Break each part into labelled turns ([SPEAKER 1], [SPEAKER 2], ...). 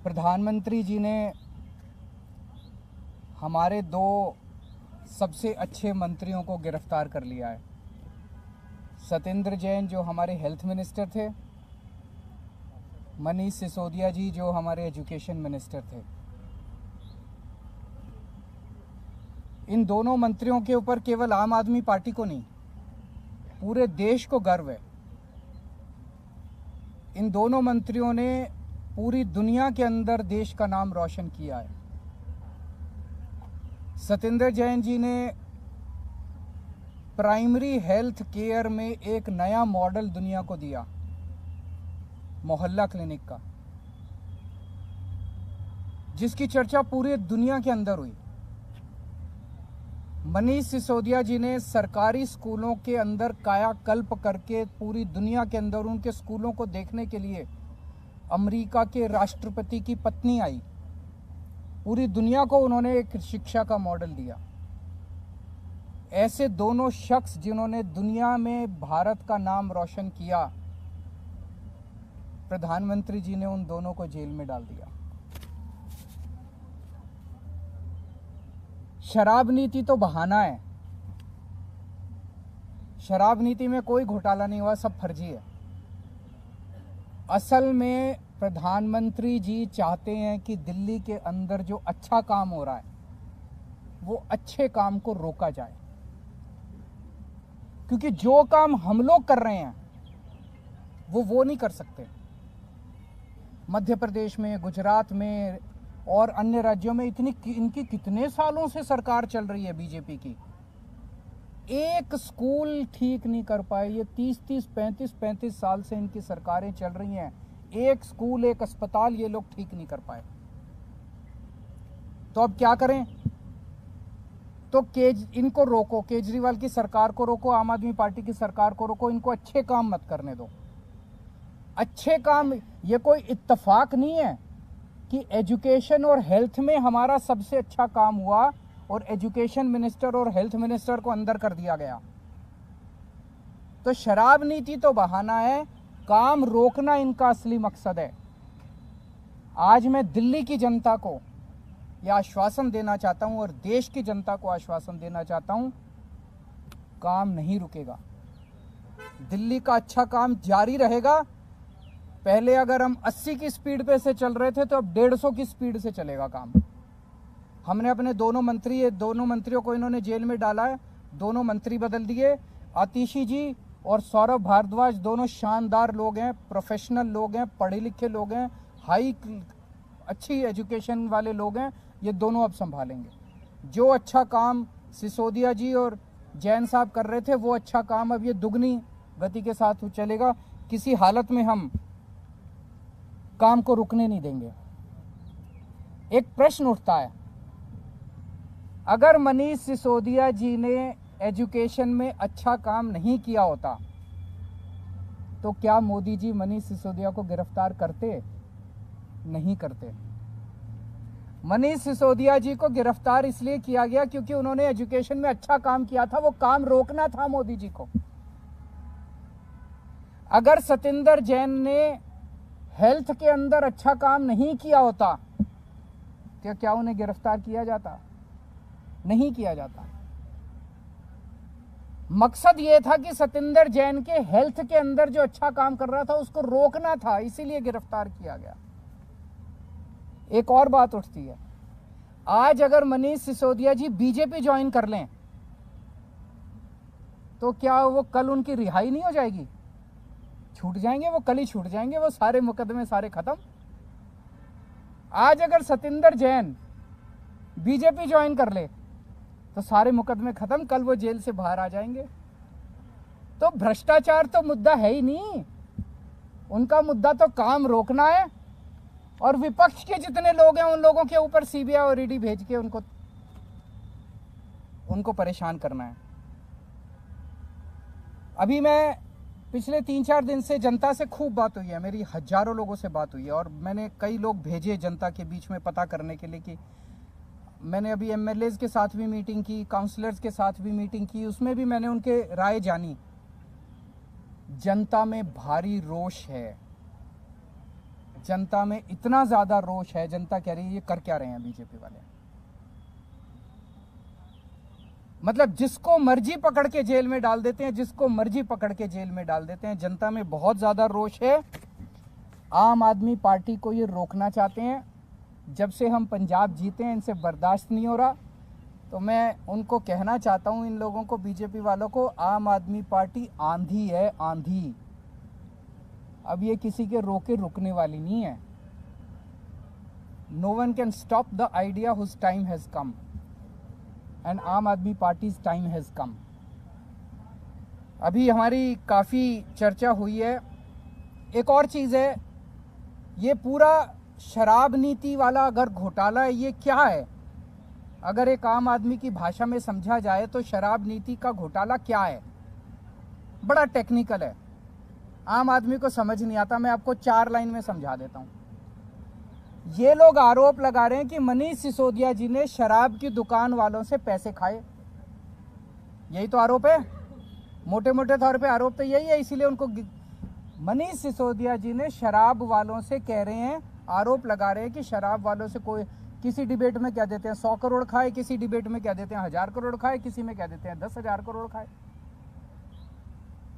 [SPEAKER 1] प्रधानमंत्री जी ने हमारे दो सबसे अच्छे मंत्रियों को गिरफ्तार कर लिया है। सत्येंद्र जैन जो हमारे हेल्थ मिनिस्टर थे, मनीष सिसोदिया जी जो हमारे एजुकेशन मिनिस्टर थे। इन दोनों मंत्रियों के ऊपर केवल आम आदमी पार्टी को नहीं, पूरे देश को गर्व है। इन दोनों मंत्रियों ने पूरी दुनिया के अंदर देश का नाम रोशन किया है। सत्येंद्र जैन जी ने प्राइमरी हेल्थ केयर में एक नया मॉडल दुनिया को दिया, मोहल्ला क्लिनिक का, जिसकी चर्चा पूरी दुनिया के अंदर हुई। मनीष सिसोदिया जी ने सरकारी स्कूलों के अंदर कायाकल्प करके पूरी दुनिया के अंदर उनके स्कूलों को देखने के लिए अमेरिका के राष्ट्रपति की पत्नी आई। पूरी दुनिया को उन्होंने एक शिक्षा का मॉडल दिया। ऐसे दोनों शख्स जिन्होंने दुनिया में भारत का नाम रोशन किया, प्रधानमंत्री जी ने उन दोनों को जेल में डाल दिया। शराब नीति तो बहाना है। शराब नीति में कोई घोटाला नहीं हुआ, सब फर्जी है। असल में प्रधानमंत्री जी चाहते हैं कि दिल्ली के अंदर जो अच्छा काम हो रहा है वो अच्छे काम को रोका जाए, क्योंकि जो काम हम लोग कर रहे हैं वो नहीं कर सकते। मध्य प्रदेश में, गुजरात में और अन्य राज्यों में इनकी कितने सालों से सरकार चल रही है बीजेपी की, एक स्कूल ठीक नहीं कर पाए। ये 30-30, 35-35 साल से इनकी सरकारें चल रही हैं, एक स्कूल, एक अस्पताल ये लोग ठीक नहीं कर पाए। तो अब क्या करें? तो इनको रोको, केजरीवाल की सरकार को रोको, आम आदमी पार्टी की सरकार को रोको, इनको अच्छे काम मत करने दो। अच्छे काम, ये कोई इत्तेफाक नहीं है कि एजुकेशन और हेल्थ में हमारा सबसे अच्छा काम हुआ और एजुकेशन मिनिस्टर और हेल्थ मिनिस्टर को अंदर कर दिया गया। तो शराब नीति तो बहाना है, काम रोकना इनका असली मकसद है। आज मैं दिल्ली की जनता को यह आश्वासन देना चाहता हूं और देश की जनता को आश्वासन देना चाहता हूं, काम नहीं रुकेगा। दिल्ली का अच्छा काम जारी रहेगा। पहले अगर हम 80 की स्पीड पे से चल रहे थे तो अब 150 की स्पीड से चलेगा काम। हमने अपने दोनों मंत्रियों को इन्होंने जेल में डाला है, दोनों मंत्री बदल दिए। आतिशी जी और सौरभ भारद्वाज दोनों शानदार लोग हैं, प्रोफेशनल लोग हैं, पढ़े लिखे लोग हैं, अच्छी एजुकेशन वाले लोग हैं। ये दोनों अब संभालेंगे। जो अच्छा काम सिसोदिया जी और जैन साहब कर रहे थे वो अच्छा काम अब ये दुगनी गति के साथ चलेगा। किसी हालत में हम काम को रुकने नहीं देंगे। एक प्रश्न उठता है, अगर मनीष सिसोदिया जी ने एजुकेशन में अच्छा काम नहीं किया होता तो क्या मोदी जी मनीष सिसोदिया को गिरफ्तार करते? नहीं करते। मनीष सिसोदिया जी को गिरफ्तार इसलिए किया गया क्योंकि उन्होंने एजुकेशन में अच्छा काम किया था, वो काम रोकना था मोदी जी को। अगर सत्येंद्र जैन ने हेल्थ के अंदर अच्छा काम नहीं किया होता तो क्या उन्हें गिरफ्तार किया जाता? नहीं किया जाता। मकसद यह था कि सत्येंद्र जैन के हेल्थ के अंदर जो अच्छा काम कर रहा था उसको रोकना था, इसीलिए गिरफ्तार किया गया। एक और बात उठती है, आज अगर मनीष सिसोदिया जी बीजेपी ज्वाइन कर लें तो क्या वो कल उनकी रिहाई नहीं हो जाएगी? छूट जाएंगे, वो कल ही छूट जाएंगे, वो सारे मुकदमे सारे खत्म। आज अगर सत्येंद्र जैन बीजेपी ज्वाइन कर ले तो सारे मुकदमे खत्म, कल वो जेल से बाहर आ जाएंगे। तो भ्रष्टाचार तो मुद्दा है ही नहीं, उनका मुद्दा तो काम रोकना है और विपक्ष के जितने लोग हैं उन लोगों के ऊपर सीबीआई और ईडी भेज के उनको परेशान करना है। अभी मैं पिछले 3-4 दिन से जनता से खूब बात हुई है, मेरी हजारों लोगों से बात हुई है और मैंने कई लोग भेजे जनता के बीच में पता करने के लिए कि मैंने अभी एमएलएज के साथ भी मीटिंग की, काउंसलर्स के साथ भी मीटिंग की, उसमें भी मैंने उनके राय जानी। जनता में भारी रोष है, जनता में इतना ज्यादा रोष है, जनता कह रही है ये कर क्या रहे हैं बीजेपी वाले। मतलब जिसको मर्जी पकड़ के जेल में डाल देते हैं, जिसको मर्जी पकड़ के जेल में डाल देते हैं। जनता में बहुत ज्यादा रोष है। आम आदमी पार्टी को ये रोकना चाहते हैं। जब से हम पंजाब जीते हैं इनसे बर्दाश्त नहीं हो रहा। तो मैं उनको कहना चाहता हूं, इन लोगों को, बीजेपी वालों को, आम आदमी पार्टी आंधी है, आंधी। अब ये किसी के रोके रुकने वाली नहीं है। No one can stop the idea whose time has come and Aam Aadmi parties time has कम। अभी हमारी काफ़ी चर्चा हुई है। एक और चीज़ है, ये पूरा शराब नीति वाला अगर घोटाला है, ये क्या है? अगर एक आम आदमी की भाषा में समझा जाए तो शराब नीति का घोटाला क्या है? बड़ा टेक्निकल है, आम आदमी को समझ नहीं आता। मैं आपको 4 लाइन में समझा देता हूं। ये लोग आरोप लगा रहे हैं कि मनीष सिसोदिया जी ने शराब की दुकान वालों से पैसे खाए। यही तो आरोप है, मोटे मोटे तौर पे आरोप तो यही है। इसीलिए उनको मनीष सिसोदिया जी ने शराब वालों से कह रहे हैं, आरोप लगा रहे हैं कि शराब वालों से कोई, किसी डिबेट में कह देते हैं 100 करोड़ खाए, किसी डिबेट में कह देते हैं 1000 करोड़ खाए, किसी में कह देते हैं 10,000 करोड़ खाए।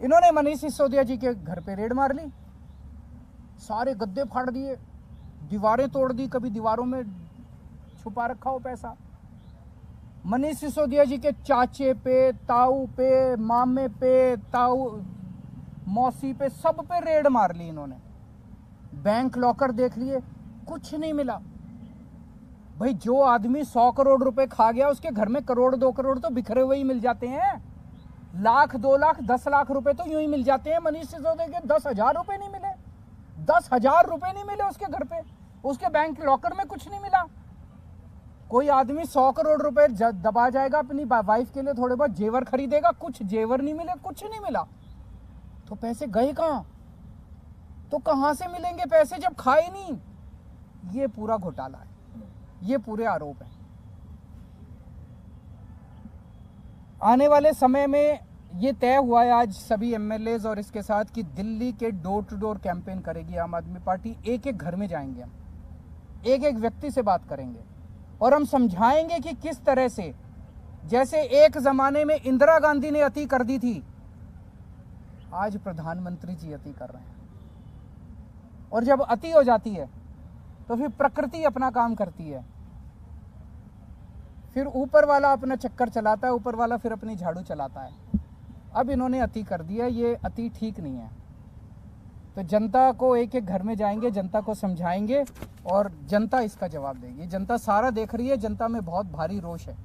[SPEAKER 1] इन्होंने मनीष सिसोदिया जी के घर पे रेड मार ली, सारे गद्दे फाड़ दिए, दीवारें तोड़ दी, कभी दीवारों में छुपा रखा हो पैसा। मनीष सिसोदिया जी के चाचे पे, ताऊ पे, मामे पे, ताऊ मौसी पे, सब पे रेड मार ली इन्होंने। बैंक लॉकर देख लिए, कुछ नहीं मिला। भाई जो आदमी 100 करोड़ रुपए खा गया, उसके घर में करोड़ 2 करोड़ तो बिखरे हुए ही मिल जाते हैं। लाख 2 लाख 10 लाख रुपए तो यूं ही मिल जाते हैं। मनीष सिसोदिया के 10,000 रुपए नहीं मिले, 10,000 रुपए नहीं मिले उसके घर पे, उसके बैंक लॉकर में कुछ नहीं मिला। कोई आदमी 100 करोड़ रुपए दबा जाएगा अपनी वाइफ के लिए, थोड़े बहुत जेवर खरीदेगा, कुछ जेवर नहीं मिले, कुछ नहीं मिला, तो पैसे गए कहां? तो कहां से मिलेंगे पैसे जब खाए नहीं? ये पूरा घोटाला है, ये पूरे आरोप है। आने वाले समय में ये तय हुआ है आज सभी एमएलएज और इसके साथ कि दिल्ली के डोर टू डोर कैंपेन करेगी आम आदमी पार्टी। एक एक घर में जाएंगे हम, एक एक व्यक्ति से बात करेंगे और हम समझाएंगे कि किस तरह से, जैसे एक जमाने में इंदिरा गांधी ने अति कर दी थी, आज प्रधानमंत्री जी अति कर रहे हैं। और जब अति हो जाती है तो फिर प्रकृति अपना काम करती है, फिर ऊपर वाला अपना चक्कर चलाता है, ऊपर वाला फिर अपनी झाड़ू चलाता है। अब इन्होंने अति कर दिया, ये अति ठीक नहीं है। तो जनता को एक एक घर में जाएंगे, जनता को समझाएंगे और जनता इसका जवाब देगी। जनता सारा देख रही है, जनता में बहुत भारी रोष है।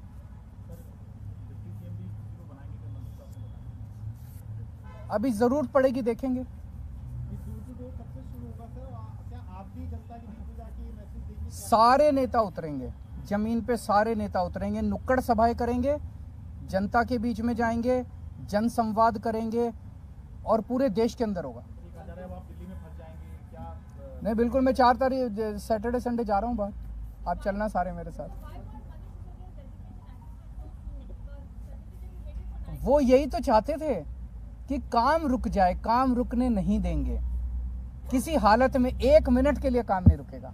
[SPEAKER 1] अभी जरूरत पड़ेगी, देखेंगे। सारे नेता उतरेंगे जमीन पे, सारे नेता उतरेंगे, नुक्कड़ सभाएं करेंगे, जनता के बीच में जाएंगे, जन संवाद करेंगे और पूरे देश के अंदर होगा। नहीं, बिल्कुल, मैं 4 तारीख सैटरडे संडे जा रहा हूँ बाहर, आप चलना सारे मेरे साथ। वो यही तो चाहते थे कि काम रुक जाए, काम रुकने नहीं देंगे किसी हालत में, 1 मिनट के लिए काम नहीं रुकेगा।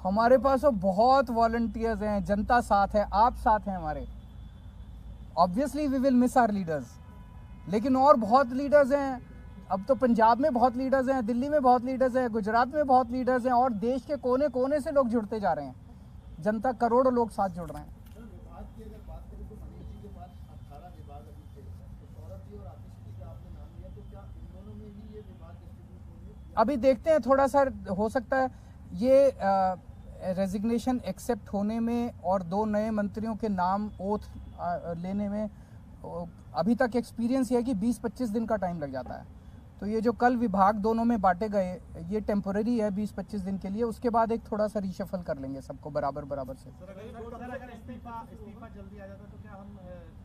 [SPEAKER 1] हमारे पास तो बहुत वॉलंटियर्स हैं, जनता साथ है, आप साथ हैं हमारे। Obviously we will miss our leaders, लेकिन और बहुत लीडर्स हैं। अब तो पंजाब में बहुत लीडर्स हैं, दिल्ली में बहुत लीडर्स हैं, गुजरात में बहुत लीडर्स हैं, और देश के कोने कोने से लोग जुड़ते जा रहे हैं। जनता, करोड़ों लोग साथ जुड़ रहे हैं। अभी देखते हैं, थोड़ा सा हो सकता है ये रेजिग्नेशन एक्सेप्ट होने में और 2 नए मंत्रियों के नाम ओथ लेने में अभी तक एक्सपीरियंस है कि 20-25 दिन का टाइम लग जाता है। तो ये जो कल विभाग दोनों में बांटे गए, ये टेम्पोरेरी है 20-25 दिन के लिए, उसके बाद एक थोड़ा सा रिशफल कर लेंगे सबको बराबर बराबर से।
[SPEAKER 2] अगर इस्तीफा जल्दी आ जाता तो क्या हम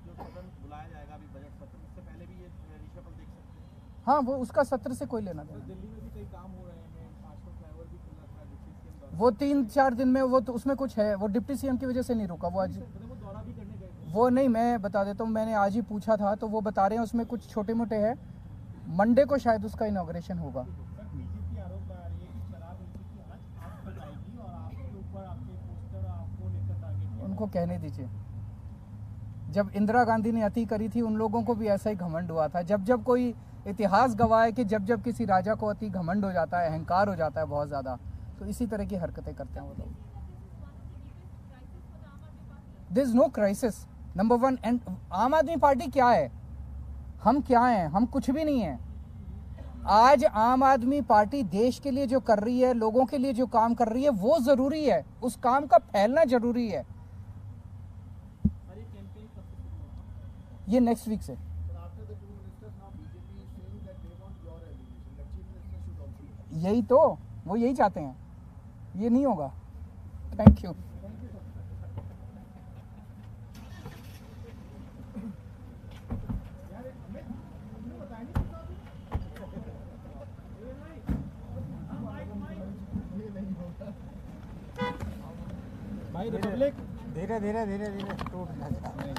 [SPEAKER 2] जो सदन बुलाया जाएगा अभी बजट सत्र, उससे पहले भी ये रिशफल देख सकते हैं?
[SPEAKER 1] हाँ, वो उसका सत्र से कोई लेना देना।
[SPEAKER 2] दिल्ली में भी कई काम हो रहे हैं, 5 फ्लाईओवर भी खुला था,
[SPEAKER 1] वो 3-4 दिन में, वो तो उसमें कुछ है, वो डिप्टी सीएम की वजह से नहीं रुका, वो आज वो नहीं, मैं बता देता हूँ, मैंने आज ही पूछा था तो वो बता रहे हैं उसमें कुछ छोटे मोटे हैं, मंडे को शायद उसका इनॉग्रेशन होगा।
[SPEAKER 2] बीजेपी आरोप लगा रही है कि शराब नीति की आज आप बताएगी और आपके ऊपर आपके पोस्टर आपको लेकर टारगेट।
[SPEAKER 1] उनको कहने दीजिए, जब इंदिरा गांधी ने अति करी थी उन लोगों को भी ऐसा ही घमंड हुआ था। जब जब कोई इतिहास गवाह है कि जब जब किसी राजा को अति घमंड हो जाता है, अहंकार हो जाता है बहुत ज़्यादा, तो इसी तरह की हरकतें करते हैं वो लोग। This no crisis number one. And Aam Aadmi party क्या है, हम क्या हैं? हम कुछ भी नहीं है। आज आम आदमी पार्टी देश के लिए जो कर रही है, लोगों के लिए जो काम कर रही है, वो जरूरी है, उस काम का फैलना जरूरी है। ये नेक्स्ट वीक से। यही तो, वो यही चाहते हैं, ये नहीं होगा। Thank you.
[SPEAKER 2] भाई रिपब्लिक
[SPEAKER 1] धीरे धीरे धीरे धीरे टूट जाता है।